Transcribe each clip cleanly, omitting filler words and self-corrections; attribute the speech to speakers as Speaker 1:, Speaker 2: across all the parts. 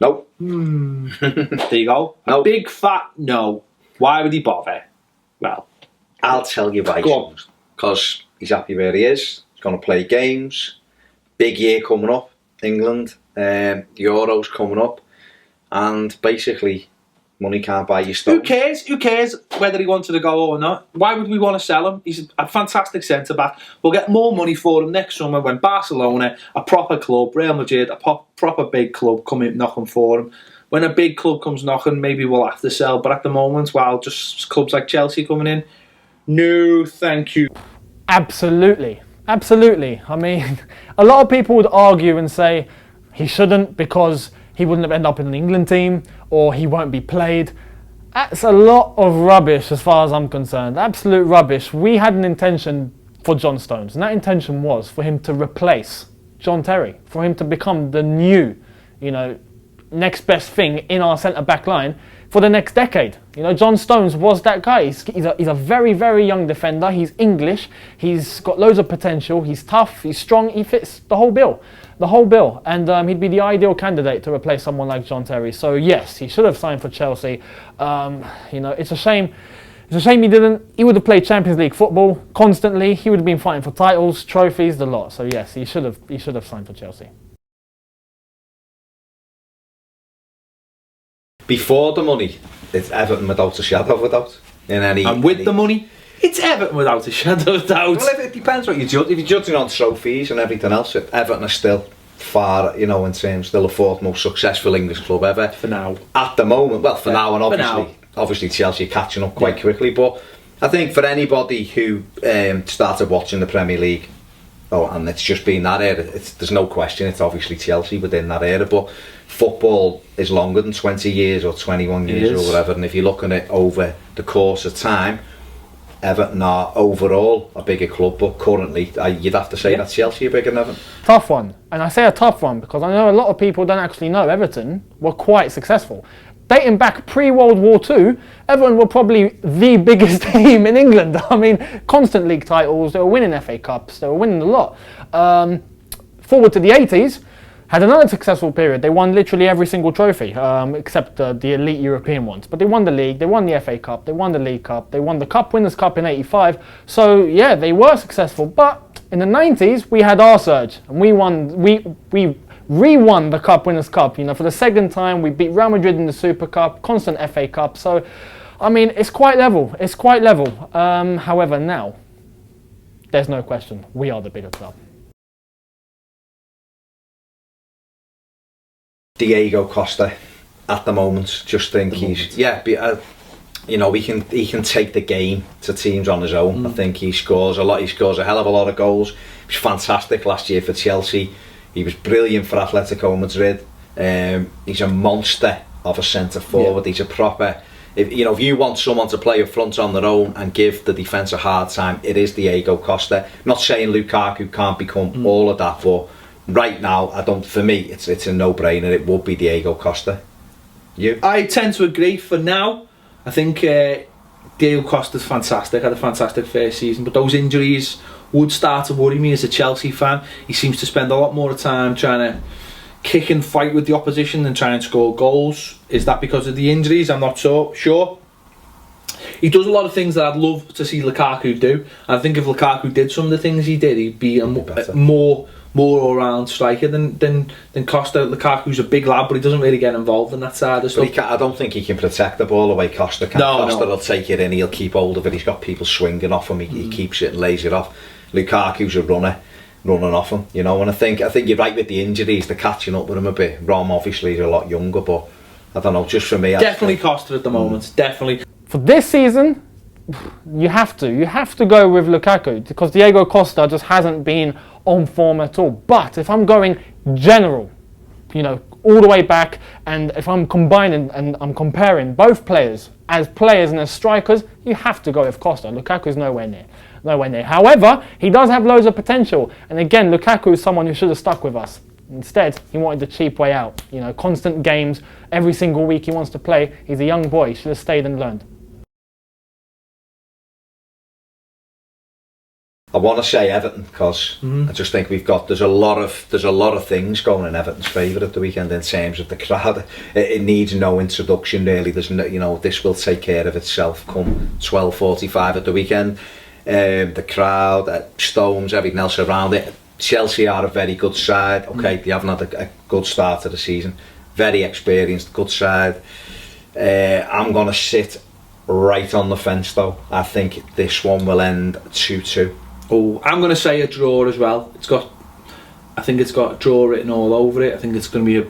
Speaker 1: No.
Speaker 2: There you go.
Speaker 1: No.
Speaker 2: A big fat no. Why would he bother? Well,
Speaker 1: I'll tell you why. Because he's happy where he is. He's going to play games. Big year coming up, England. The Euros coming up. And basically, money can't buy you stones.
Speaker 2: Who cares? Who cares whether he wanted to go or not? Why would we want to sell him? He's a fantastic centre-back. We'll get more money for him next summer when Barcelona, a proper club, Real Madrid, a proper big club, come in knocking for him. When a big club comes knocking, maybe we'll have to sell. But at the moment, well, just clubs like Chelsea coming in, no, thank you.
Speaker 3: Absolutely. Absolutely. I mean, a lot of people would argue and say he shouldn't because he wouldn't have ended up in an England team or he won't be played. That's a lot of rubbish as far as I'm concerned. Absolute rubbish. We had an intention for John Stones, and that intention was for him to replace John Terry, for him to become the new, next best thing in our centre-back line for the next decade. John Stones was that guy. He's a very, very young defender. He's English. He's got loads of potential. He's tough. He's strong. He fits the whole bill. And he'd be the ideal candidate to replace someone like John Terry. So yes, he should have signed for Chelsea. It's a shame. It's a shame he didn't. He would have played Champions League football constantly. He would have been fighting for titles, trophies, the lot. So yes, he should have signed for Chelsea.
Speaker 1: Before the money, it's Everton without a shadow of a doubt.
Speaker 2: And with the money, it's Everton without a shadow of a doubt.
Speaker 1: Well, it depends what you judge. If you're judging on trophies and everything else, Everton are still far, in terms, still the fourth most successful English club ever.
Speaker 2: For now.
Speaker 1: At the moment, well, now, and obviously Chelsea are catching up quite quickly. But I think for anybody who started watching the Premier League, and it's just been that era, there's no question, it's obviously Chelsea within that era, but football is longer than 20 years or 21 years or whatever, and if you're looking at over the course of time, Everton are overall a bigger club, but currently you'd have to say that Chelsea are bigger than Everton.
Speaker 3: Tough one, and I say a tough one because I know a lot of people don't actually know Everton were quite successful. Dating back pre-World War II, Everton were probably the biggest team in England. I mean, constant league titles, they were winning FA Cups, they were winning a lot. Forward to the 80s, had another successful period. They won literally every single trophy, except the elite European ones. But they won the league, they won the FA Cup, they won the League Cup, they won the Cup Winners' Cup in '85. So yeah, they were successful. But in the 90s, we had our surge, and we re-won the Cup Winners' Cup. For the second time, we beat Real Madrid in the Super Cup, constant FA Cup. So, I mean, it's quite level. However, now, there's no question, we are the bigger club.
Speaker 1: Diego Costa, at the moment, just think he can take the game to teams on his own. I think he scores a lot. He scores a hell of a lot of goals. He was fantastic last year for Chelsea. He was brilliant for Atletico Madrid. He's a monster of a centre forward. He's a proper. If you want someone to play up front on their own and give the defence a hard time, it is Diego Costa. Not saying Lukaku can't become all of that, but right now, for me, it's a no-brainer. It would be Diego Costa. You?
Speaker 2: I tend to agree. For now, I think Diego Costa's fantastic. Had a fantastic first season, but those injuries would start to worry me as a Chelsea fan. He seems to spend a lot more time trying to kick and fight with the opposition than try and score goals. Is that because of the injuries? I'm not so sure. He does a lot of things that I'd love to see Lukaku do. I think if Lukaku did some of the things he did, he'd be a more all-round striker than Costa. Lukaku's a big lad, but he doesn't really get involved in that side of stuff.
Speaker 1: I don't think he can protect the ball the way Costa can. Costa will take it in, he'll keep hold of it. He's got people swinging off him. He keeps it and lays it off. Lukaku's a runner, running off him. And I think you're right with the injuries. They're catching up with him a bit. Rom obviously is a lot younger, but I don't know. Just for me,
Speaker 2: definitely Costa at the moment. Definitely.
Speaker 3: For this season, you have to go with Lukaku because Diego Costa just hasn't been on form at all. But if I'm going general, all the way back, and if I'm combining and I'm comparing both players and as strikers, you have to go with Costa. Lukaku's nowhere near. However, he does have loads of potential, and again, Lukaku is someone who should have stuck with us. Instead, he wanted the cheap way out. Constant games every single week he wants to play. He's a young boy. He should have stayed and learned.
Speaker 1: I want to say Everton because I just think there's a lot of things going in Everton's favour at the weekend in terms of the crowd. It needs no introduction really. There's no, this will take care of itself come 12:45 at the weekend. The crowd, Stones, everything else around it. Chelsea are a very good side. Okay, they haven't had a good start to the season. Very experienced, good side. I'm going to sit right on the fence though. I think this one will end 2-2.
Speaker 2: Oh, I'm going to say a draw as well. I think it's got a draw written all over it. I think it's going to be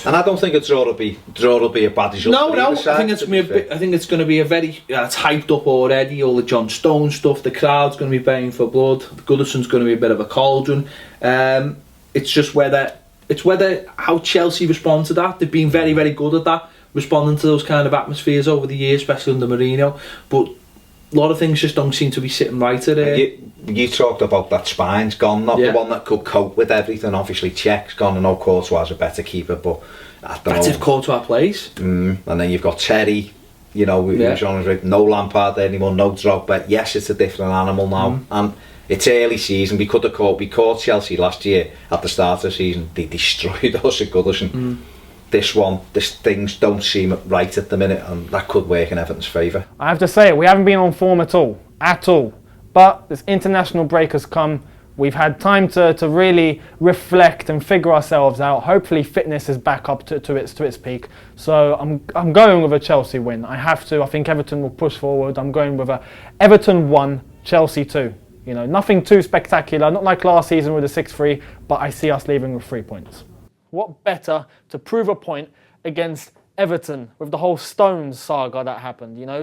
Speaker 1: and I don't think a draw will be a bad result.
Speaker 2: No. I think it's going to be a very. It's hyped up already. All the John Stones stuff. The crowd's going to be baying for blood. Goodison's going to be a bit of a cauldron. It's just whether how Chelsea respond to that. They've been very, very good at that, responding to those kind of atmospheres over the years, especially under Mourinho. But a lot of things just don't seem to be sitting right at it.
Speaker 1: You talked about that spine's gone, not the one that could cope with everything. Obviously, Czech's gone. I know Courtois is a better keeper, but I don't know.
Speaker 2: That's if Courtois plays.
Speaker 1: And then you've got Terry. No Lampard there anymore, no Drogba. Yes, it's a different animal now, and it's early season. We caught Chelsea last year at the start of the season. They destroyed us at Goodison. Things don't seem right at the minute, and that could work in Everton's favour.
Speaker 3: I have to say, we haven't been on form at all. But this international break has come. We've had time to really reflect and figure ourselves out. Hopefully fitness is back up to its peak. So I'm going with a Chelsea win. I have to. I think Everton will push forward. I'm going with a Everton 1, Chelsea 2. Nothing too spectacular, not like last season with a 6-3, but I see us leaving with 3 points. What better to prove a point against Everton with the whole Stones saga that happened,